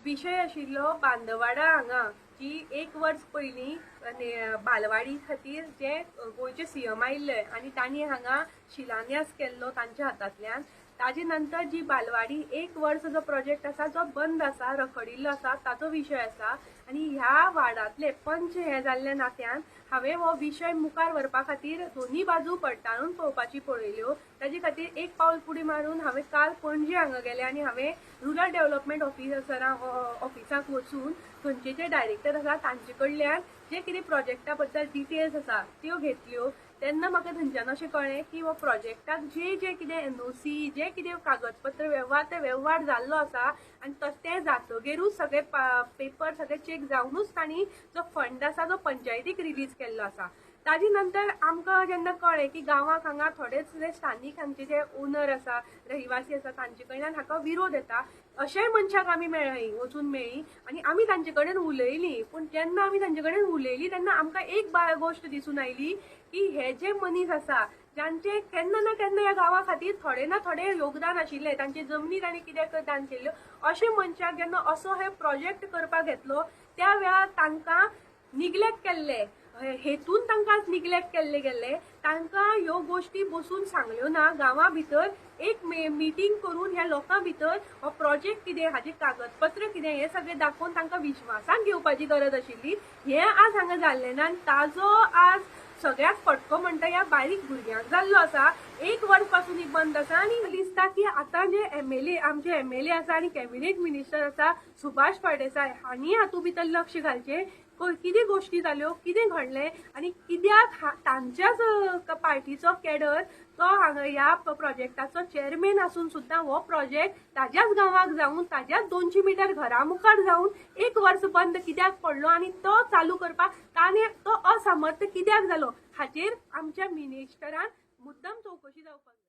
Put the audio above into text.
विषय आशिल्लो बांदवाडा हांगा जी एक वर्स पयलीं बालवाडी खातीर जे गोंयचे सीएम आयिल्ले आनी तांणी हांगा शिलान्यास केल्लो तांच्या हातांतल्यान ताजे नंतर जी बालवाडी एक वर्स जो प्रोजेक्ट आसा जो बंद आसा रखडिल्लो आसा ताचो विशय आसा आनी ह्या वार्डांतले पंच हे जाल्ल्या नात्यान हांवें हो विशय मुखार व्हरपा खातीर दोनी बाजू पडताळून पळोवपाची पळयल्यो। ताजे खातीर एक पावल फुडें मारून हांवें काल पणजे हांगा गेलें आनी हांवें रुरल डेव्हलपमेंट ऑफिसाक वचून थंयचे जे डायरेक्टर आसा तांचे कडल्यान जे कितें प्रोजेक्टा बद्दल डिटेल्स आसा त्यो घेतल्यो। तेन्ना म्हाका थंयच्यान अशें कळ्ळें की हो प्रोजेक्टाक जे जे कितें एनओसी जे कितें कागदपत्र व्यवहार ते व्यवहार जाल्लो आसा आनी ते जातकीरूच सगळे पेपर सगळे चेक जावनूच तांणी जो फंड आसा जो पंचायतीक रिलीज केल्लो आसा। ताजे नंतर आमकां जेन्ना कळ्ळें की गांवांक हांगा थोडेच जे स्थानीक हांगचे जे ओनर आसा रहिवासी आसा तांचे कडल्यान हाका विरोध येता अशेय मनशाक आमी मेळ्ळीं वचून मेळ्ळीं आनी आमी तांचे कडेन उलयलीं। पूण जेन्ना आमी तांचे कडेन उलयलीं तेन्ना आमकां एक गोश्ट दिसून आयली की हे जे मनीस आसा जांचे केन्ना ना केन्ना ह्या गांवा खातीर थोडे ना थोडे योगदान आशिल्लें तांचे जमनी तांणी कितें दान केल्ल्यो अशे मनशाक जेन्ना असो हे प्रोजेक्ट करपाक घेतलो त्या वेळार तांकां निग्लेक्ट केल्ले हेतून तांकां निग्लेक्ट केल्ले गेल्ले तांकां ह्यो गोश्टी बसून सांगल्यो ना गांवा भितर एक मिटींग करून ह्या लोकां भितर हो प्रोजेक्ट कितें हाजे कागदपत्र कितें हें सगळें दाखोवन तांकां विश्वासान घेवपाची गरज आशिल्ली। हें आज हांगा जाल्लें ना आनी ताजो आज सगळ्यात फटको म्हणटा ह्या बारीक भुरग्यांक जाल्लो आसा। एक वर्स पासून ही बंद आसा आनी दिसता की आतां जे आमचे एमएलए आसा आनी कॅबिनेट मिनिस्टर आसा सुभाष फळदेसाय हांणी हातूंत भितर लक्ष घालचें कितें गोश्टी जाल्यो कितें घडलें आनी कित्याक तांच्याच पार्टीचो कॅडर तो हांगा ह्या प्रोजेक्टाचो चेअरमॅन आसून सुद्दां हो प्रोजेक्ट ताज्याच गांवाक जावन ताज्याच 200 मिटर घरा मुखार जावन एक वर्स बंद कित्याक पडलो आनी तो चालू करपाक ताणें तो असमर्थ कित्याक जालो हाचेर आमच्या मिनिस्टरान मुद्दम चवकशी जावपाक जाय।